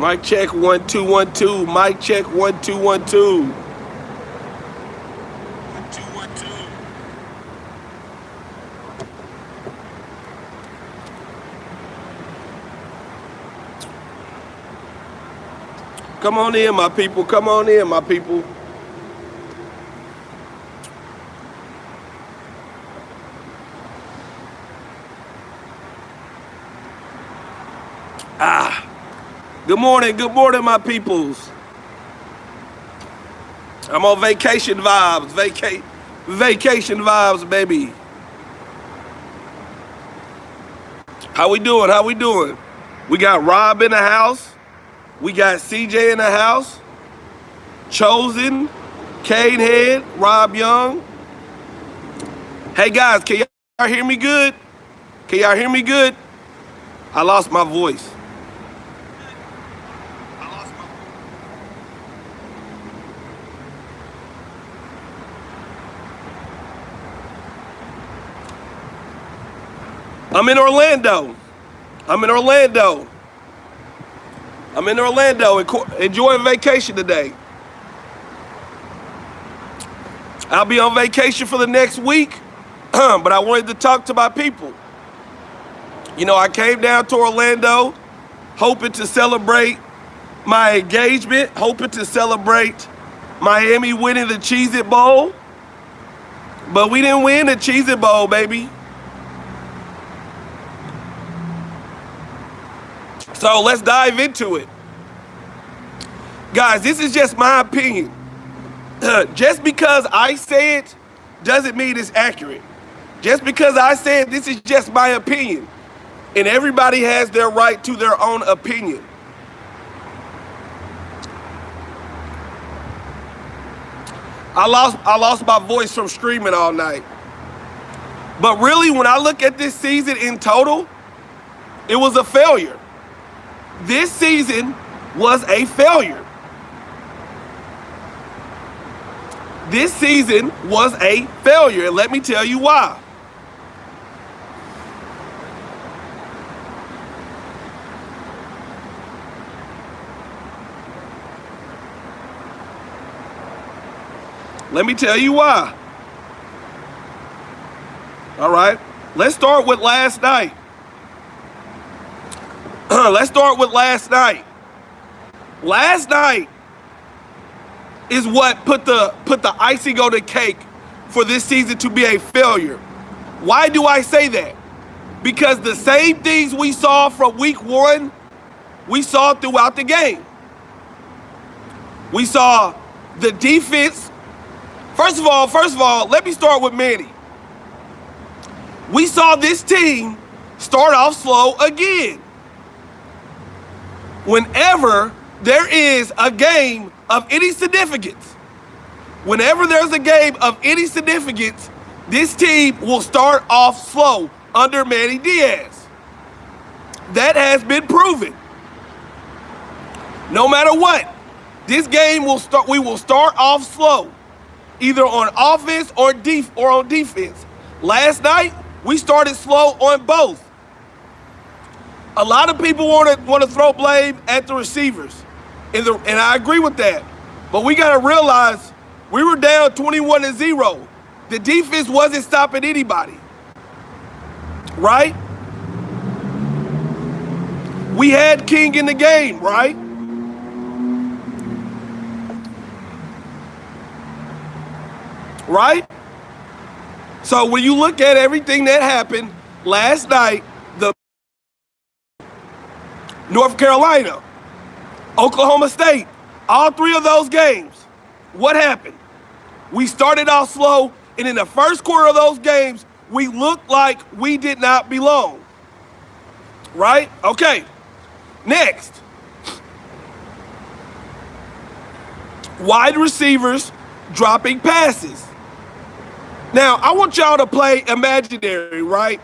Mic check 1 2 1 2. Mic check 1 2 1 2. 1 2 1 2. Come on in, my people. Come on in, my people. Good morning, my peoples. I'm on vacation vibes, vacation vibes, baby. How we doing? We got Rob in the house. We got CJ in the house. Chosen, Cadehead, Rob Young. Hey guys, can y'all hear me good? I lost my voice. I'm in Orlando, enjoying vacation today. I'll be on vacation for the next week, but I wanted to talk to my people. You know, I came down to Orlando hoping to celebrate my engagement, hoping to celebrate Miami winning the Cheez-It Bowl, but we didn't win the Cheez-It Bowl, baby. So let's dive into it. Guys, this is just my opinion. Just because I say it doesn't mean it's accurate. Just because I say it, this is just my opinion. And everybody has their right to their own opinion. I lost my voice from screaming all night. But really, when I look at this season in total, it was a failure. This season was a failure. This season was a failure, and let me tell you why. All right, let's start with last night. Last night is what put the icing on the cake for this season to be a failure. Why do I say that? Because the same things we saw from week 1, we saw throughout the game. We saw the defense. First of all, let me start with Manny. We saw this team start off slow again. Whenever there is a game of any significance, this team will start off slow under Manny Diaz. That has been proven. No matter what, this game we will start off slow, either on offense or on defense. Last night, we started slow on both. A lot of people want to throw blame at the receivers, and I agree with that. But we got to realize we were down 21-0. The defense wasn't stopping anybody, right? We had King in the game, right? Right? So when you look at everything that happened last night, North Carolina, Oklahoma State, all 3 of those games, what happened? We started off slow, and in the first quarter of those games, we looked like we did not belong. Right? Okay. Next. Wide receivers dropping passes. Now, I want y'all to play imaginary, right?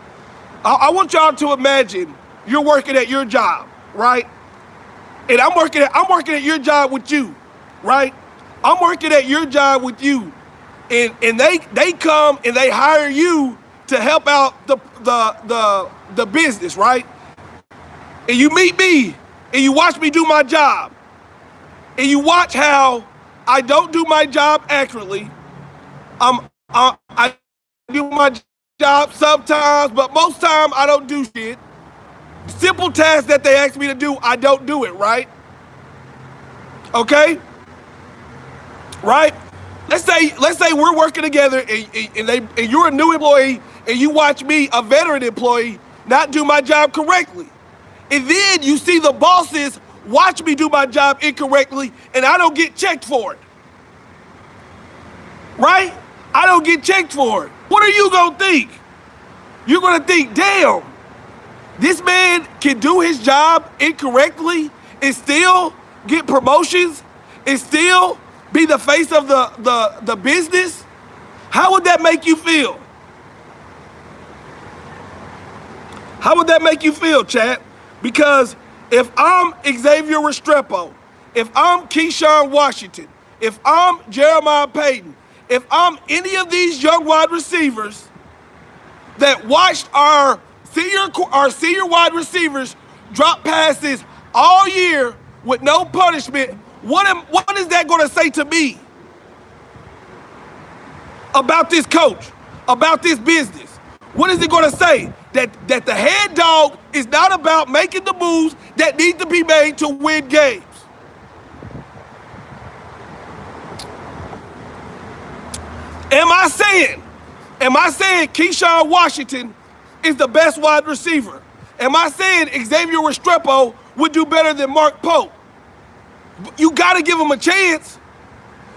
I want y'all to imagine you're working at your job, right? And I'm working at your job with you, right? I'm working at your job with you. And they come and they hire you to help out the business, right? And you meet me and you watch me do my job, and you watch how I don't do my job accurately. I do my job sometimes, but most time I don't do shit. Simple tasks that they ask me to do, I don't do it, right? Okay? Right? Let's say we're working together and you're a new employee and you watch me, a veteran employee, not do my job correctly. And then you see the bosses watch me do my job incorrectly and I don't get checked for it. Right? I don't get checked for it. What are you gonna think? You're gonna think, damn, this man can do his job incorrectly and still get promotions and still be the face of the business? How would that make you feel? How would that make you feel, chat? Because if I'm Xavier Restrepo, if I'm Keyshawn Washington, if I'm Jeremiah Payton, if I'm any of these young wide receivers that watched our senior wide receivers drop passes all year with no punishment, what is that going to say to me about this coach, about this business? What is it going to say? That the head dog is not about making the moves that need to be made to win games. Am I saying Keyshawn Washington is the best wide receiver? Am I saying Xavier Restrepo would do better than Mark Pope? You got to give him a chance.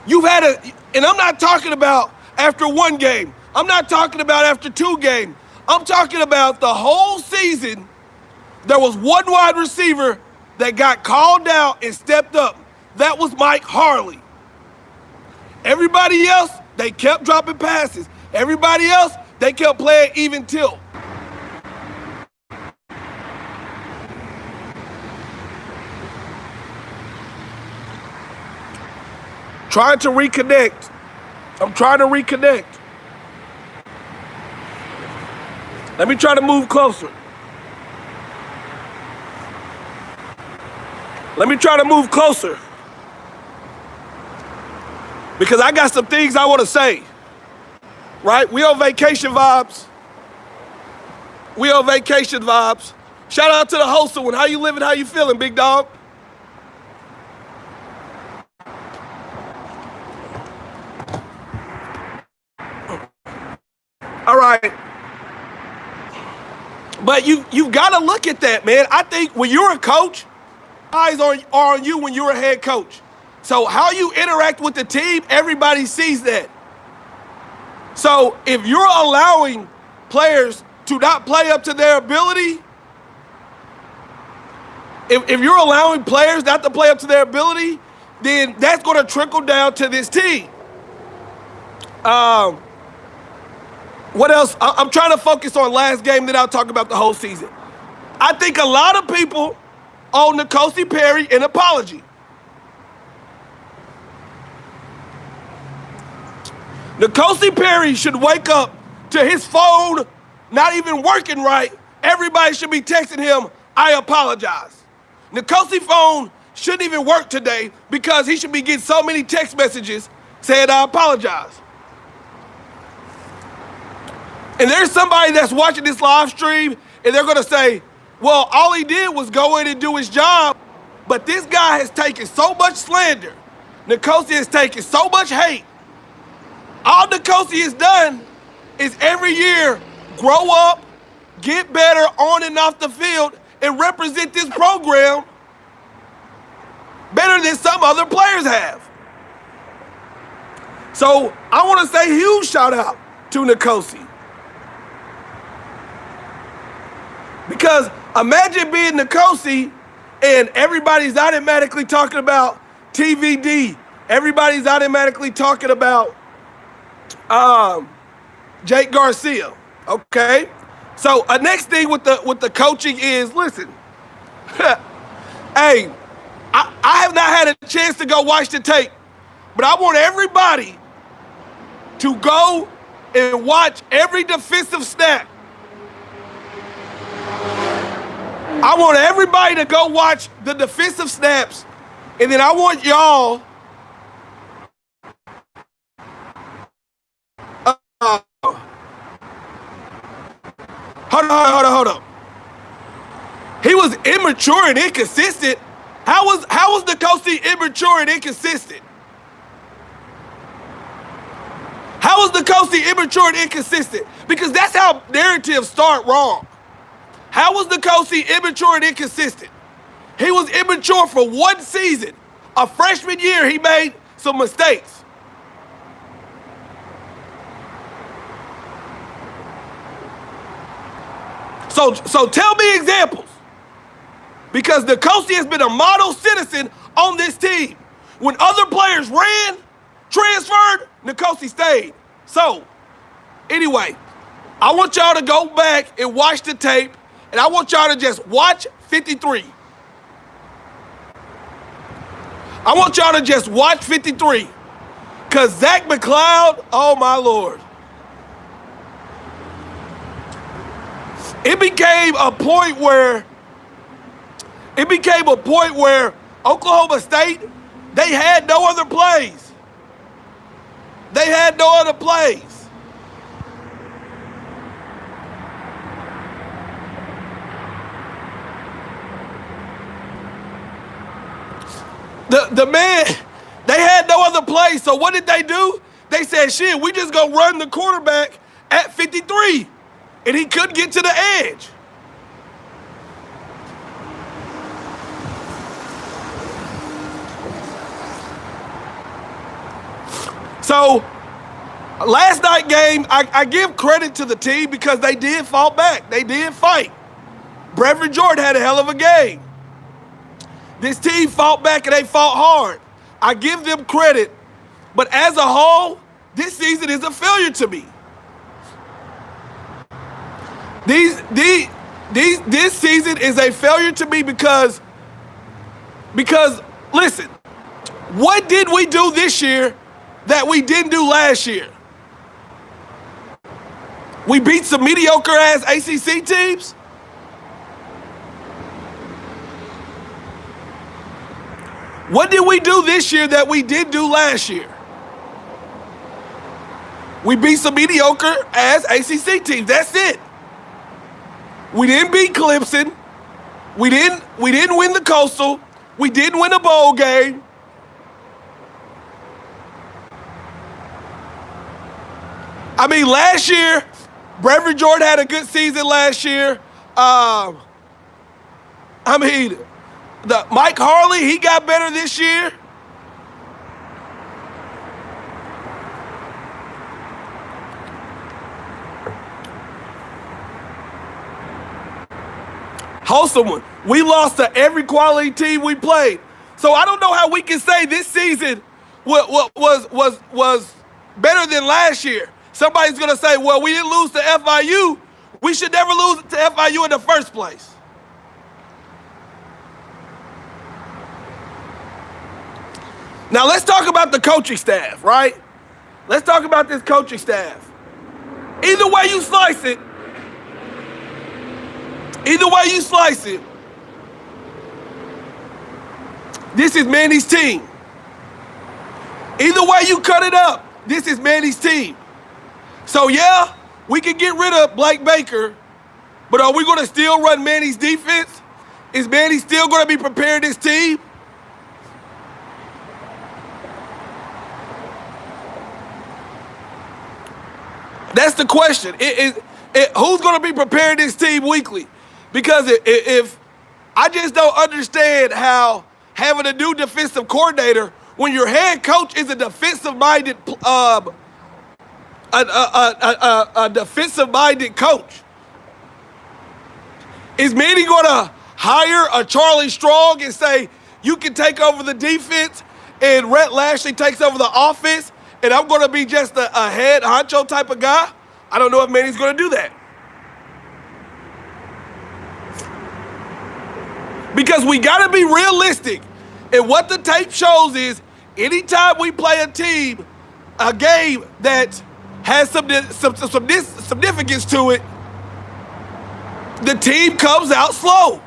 And I'm not talking about after one game. I'm not talking about after two games. I'm talking about the whole season. There was one wide receiver that got called out and stepped up. That was Mike Harley. Everybody else, they kept dropping passes. Everybody else, they kept playing even tilt. Trying to reconnect. I'm trying to reconnect. Let me try to move closer. Let me try to move closer. Because I got some things I want to say. Right? We on vacation vibes. We on vacation vibes. Shout out to the host one. How you living? How you feeling, big dog? All right. But you've got to look at that, man. I think when you're a coach, eyes are on you when you're a head coach. So how you interact with the team, everybody sees that. So if you're allowing players to not play up to their ability, if you're allowing players not to play up to their ability, then that's going to trickle down to this team. What else? I'm trying to focus on last game, then I'll talk about the whole season. I think a lot of people owe N'Kosi Perry an apology. N'Kosi Perry should wake up to his phone not even working right. Everybody should be texting him, I apologize. N'Kosi phone shouldn't even work today because he should be getting so many text messages saying, I apologize. And there's somebody that's watching this live stream and they're going to say, well, all he did was go in and do his job, but this guy has taken so much slander. N'Kosi has taken so much hate. All N'Kosi has done is every year grow up, get better on and off the field, and represent this program better than some other players have. So I want to say a huge shout out to N'Kosi. Because imagine being N'Kosi and everybody's automatically talking about TVD. Everybody's automatically talking about Jake Garcia. Okay? So next thing with the coaching is, listen, hey, I have not had a chance to go watch the tape, but I want everybody to go and watch every defensive snap. I I want everybody to go watch the defensive snaps, and then I want y'all hold on. He was immature and inconsistent. How was N'Kosi immature and inconsistent? How was N'Kosi immature and inconsistent? Because that's how narratives start wrong. How was N'Kosi immature and inconsistent? He was immature for one season. A freshman year, he made some mistakes. So tell me examples. Because N'Kosi has been a model citizen on this team. When other players ran, transferred, N'Kosi stayed. So, anyway, I want y'all to go back and watch the tape, and I want y'all to just watch 53. I want y'all to just watch 53. Because Zach McCloud, oh my Lord. It became a point where Oklahoma State, they had no other plays. They had no other plays. The man, they had no other plays. So what did they do? They said, shit, we just gonna run the quarterback at 53. And he couldn't get to the edge. So, last night game, I give credit to the team because they did fall back. They did fight. Brevin Jordan had a hell of a game. This team fought back and they fought hard. I give them credit. But as a whole, this season is a failure to me. This season is a failure to me because listen, what did we do this year that we didn't do last year? We beat some mediocre ass ACC teams. What did we do this year that we didn't do last year? We beat some mediocre ass ACC teams. That's it. We didn't beat Clemson. We didn't win the Coastal. We didn't win a bowl game. I mean, last year, Brevin Jordan had a good season last year. Mike Harley, he got better this year. Wholesome one. We lost to every quality team we played. So I don't know how we can say this season was better than last year. Somebody's going to say, well, we didn't lose to FIU. We should never lose to FIU in the first place. Now, let's talk about the coaching staff, right? Let's talk about this coaching staff. Either way you slice it, this is Manny's team. Either way you cut it up, this is Manny's team. So, yeah, we can get rid of Blake Baker, but are we going to still run Manny's defense? Is Manny still going to be preparing this team? That's the question. Who's going to be preparing this team weekly? Because if I just don't understand how having a new defensive coordinator when your head coach is a defensive-minded defensive-minded coach. Is Manny going to hire a Charlie Strong and say, you can take over the defense and Rhett Lashley takes over the offense and I'm going to be just a head honcho type of guy? I don't know if Manny's going to do that. Because we got to be realistic. And what the tape shows is anytime we play a team, a game that has some significance to it, the team comes out slow.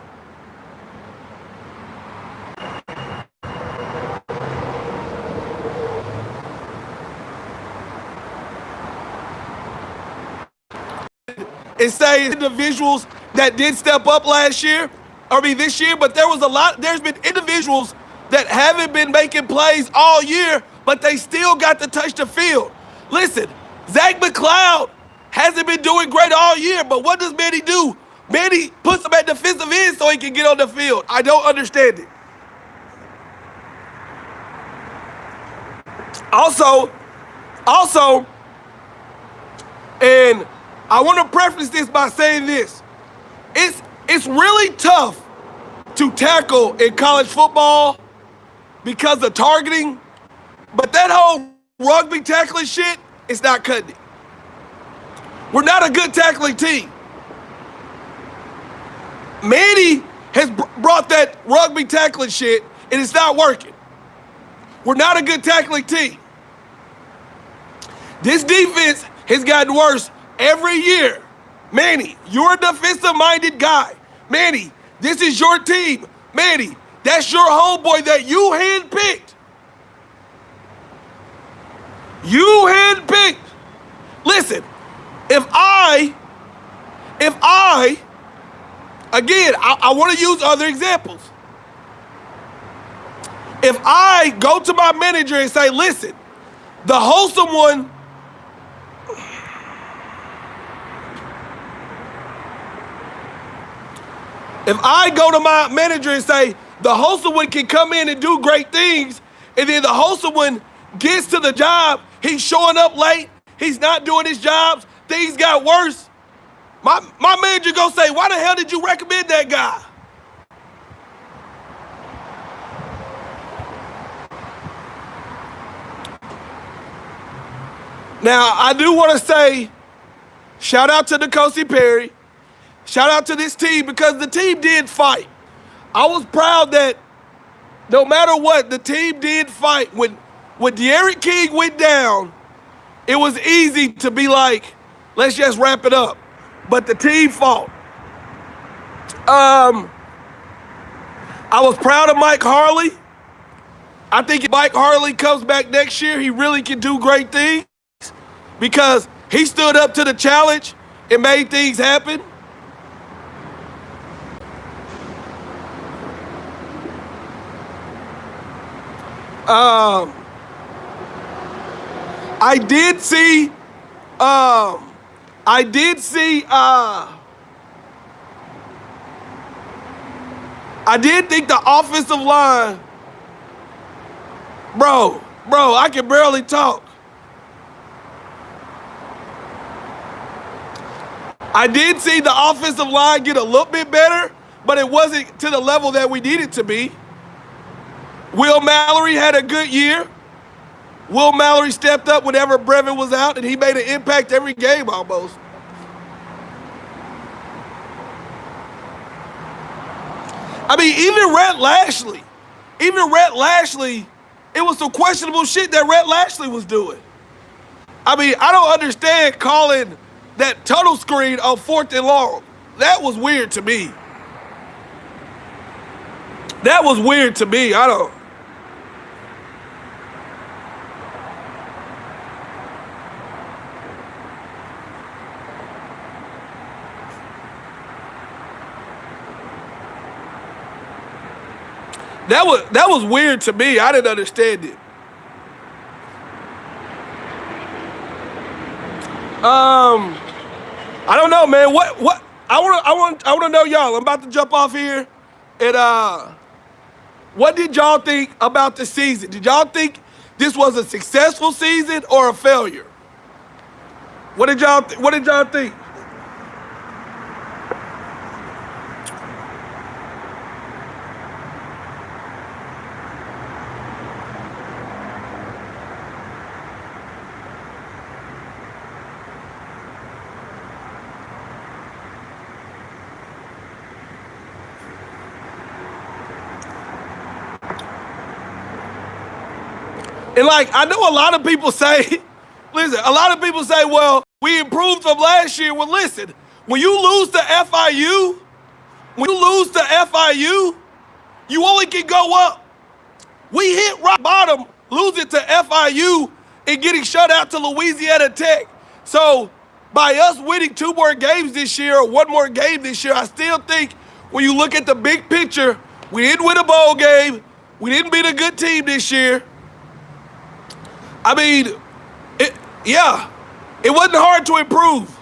and say individuals that did step up last year, this year, but there's been individuals that haven't been making plays all year, but they still got to touch the field. Listen, Zach McCloud hasn't been doing great all year, but what does Manny do? Manny puts him at defensive end so he can get on the field. I don't understand it. Also, and I want to preface this by saying this. It's really tough to tackle in college football because of targeting, but that whole rugby tackling shit is not cutting it. We're not a good tackling team. Manny has brought that rugby tackling shit, and it's not working. We're not a good tackling team. This defense has gotten worse every year. Manny, you're a defensive-minded guy. Manny, this is your team. Manny, that's your homeboy that you handpicked. You handpicked. Listen, if I want to use other examples. If I go to my manager and say, listen, the wholesome one, if I go to my manager and say, the wholesome one can come in and do great things, and then the wholesome one gets to the job, he's showing up late, he's not doing his jobs, things got worse, my manager gonna say, why the hell did you recommend that guy? Now, I do want to say, shout out to N'Kosi Perry. Shout out to this team because the team did fight. I was proud that no matter what, the team did fight. When De'Aaron King went down, it was easy to be like, let's just wrap it up. But the team fought. I was proud of Mike Harley. I think if Mike Harley comes back next year, he really can do great things because he stood up to the challenge and made things happen. I did think the offensive line, bro, I can barely talk. I did see the offensive line get a little bit better, but it wasn't to the level that we needed to be. Will Mallory had a good year. Will Mallory stepped up whenever Brevin was out, and he made an impact every game almost. I mean, even Rhett Lashley, it was some questionable shit that Rhett Lashley was doing. I mean, I don't understand calling that tunnel screen on 4th and long. That was weird to me. That was weird to me. I don't. That was weird to me. I didn't understand it. I don't know, man. What I want to know, y'all. I'm about to jump off here, and what did y'all think about the season? Did y'all think this was a successful season or a failure? What did y'all think? And like, I know a lot of people say, well, we improved from last year. Well, listen, when you lose to FIU, you only can go up. We hit rock bottom, losing to FIU and getting shut out to Louisiana Tech. So by us winning 2 more games this year or 1 more game this year, I still think when you look at the big picture, we didn't win a bowl game. We didn't beat a good team this year. I mean, it wasn't hard to improve.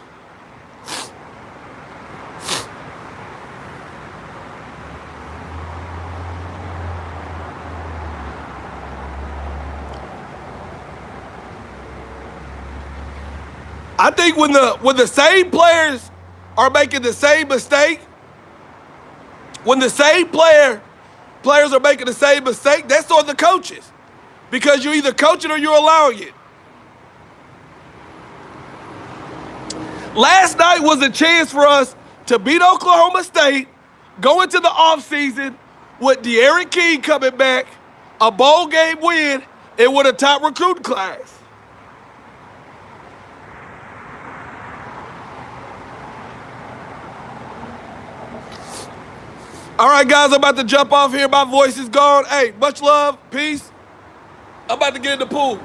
I think when the same players are making the same mistake, when the same players are making the same mistake, that's on the coaches. Because you're either coaching or you're allowing it. Last night was a chance for us to beat Oklahoma State, go into the offseason with De'Aaron King coming back, a bowl game win, and with a top recruiting class. All right, guys, I'm about to jump off here. My voice is gone. Hey, much love. Peace. I'm about to get in the pool.